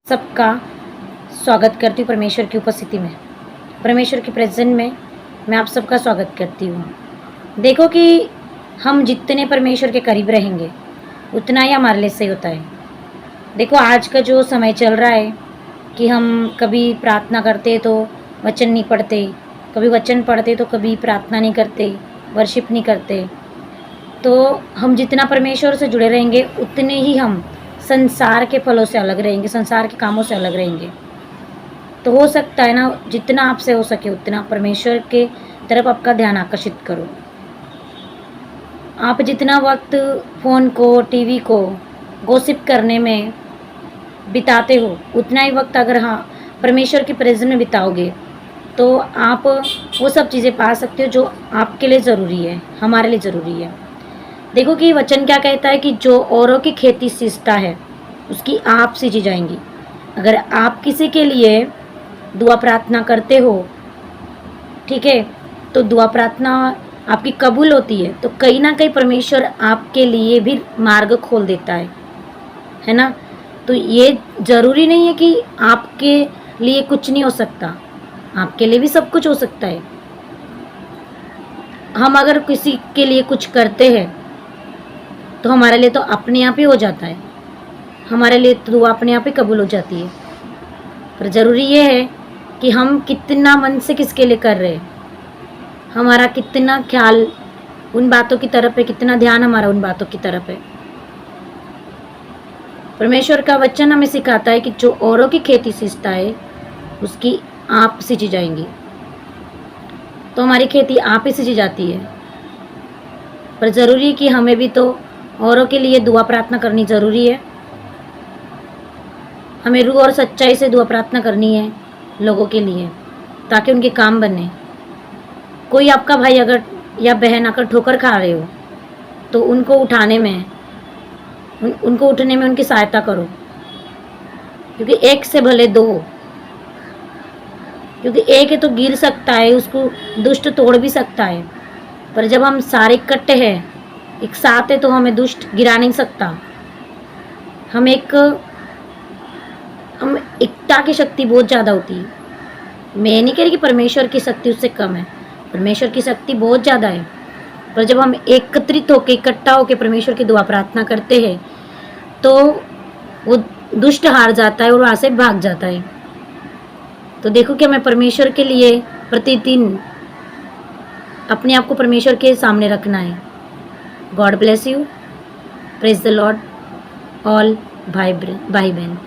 सबका स्वागत करती हूँ परमेश्वर की उपस्थिति में। परमेश्वर की प्रेजेंस में मैं आप सबका स्वागत करती हूँ। देखो कि हम जितने परमेश्वर के करीब रहेंगे उतना ही हमारे लिए सही होता है। देखो आज का जो समय चल रहा है कि हम कभी प्रार्थना करते तो वचन नहीं पढ़ते, कभी वचन पढ़ते तो कभी प्रार्थना नहीं करते, वर्शिप नहीं करते। तो हम जितना परमेश्वर से जुड़े रहेंगे उतने ही हम संसार के फलों से अलग रहेंगे, संसार के कामों से अलग रहेंगे। तो हो सकता है ना, जितना आपसे हो सके उतना परमेश्वर के तरफ आपका ध्यान आकर्षित करो। आप जितना वक्त फ़ोन को, टीवी को गॉसिप करने में बिताते हो उतना ही वक्त अगर परमेश्वर की प्रेजेंस में बिताओगे तो आप वो सब चीज़ें पा सकते हो जो आपके लिए ज़रूरी है, हमारे लिए ज़रूरी है। देखो कि वचन क्या कहता है कि जो औरों की खेती सींचता है उसकी आप सींची जाएंगी। अगर आप किसी के लिए दुआ प्रार्थना करते हो, ठीक है, तो दुआ प्रार्थना आपकी कबूल होती है तो कहीं ना कहीं परमेश्वर आपके लिए भी मार्ग खोल देता है ना। तो ये ज़रूरी नहीं है कि आपके लिए कुछ नहीं हो सकता, आपके लिए भी सब कुछ हो सकता है। हम अगर किसी के लिए कुछ करते हैं तो हमारे लिए तो अपने आप ही हो जाता है, हमारे लिए तो दुआ अपने आप ही कबूल हो जाती है। पर ज़रूरी ये है कि हम कितना मन से किसके लिए कर रहे हैं, हमारा कितना ख्याल उन बातों की तरफ है, कितना ध्यान हमारा उन बातों की तरफ है। परमेश्वर का वचन हमें सिखाता है कि जो औरों की खेती सींचता है उसकी आप सींची जाएंगी। तो हमारी खेती आप ही सींची जाती है, पर ज़रूरी है कि हमें भी तो औरों के लिए दुआ प्रार्थना करनी ज़रूरी है। हमें रूह और सच्चाई से दुआ प्रार्थना करनी है लोगों के लिए ताकि उनके काम बने। कोई आपका भाई अगर या बहन अगर ठोकर खा रहे हो तो उनको उठाने में उनको उठने में उनकी सहायता करो, क्योंकि एक से भले दो, क्योंकि एक है तो गिर सकता है, उसको दुष्ट तोड़ भी सकता है, पर जब हम सारे इकट्ठे हैं, एक साथ है, तो हमें दुष्ट गिरा नहीं सकता। हम एकता की शक्ति बहुत ज़्यादा होती है। मैं नहीं कह रही कि परमेश्वर की शक्ति उससे कम है, परमेश्वर की शक्ति बहुत ज़्यादा है। पर जब हम एकत्रित होकर, इकट्ठा होकर परमेश्वर की दुआ प्रार्थना करते हैं तो वो दुष्ट हार जाता है और वहाँ से भाग जाता है। तो देखो कि हमें परमेश्वर के लिए प्रतिदिन अपने आप को परमेश्वर के सामने रखना है। God bless you, praise the Lord all भाई बहन।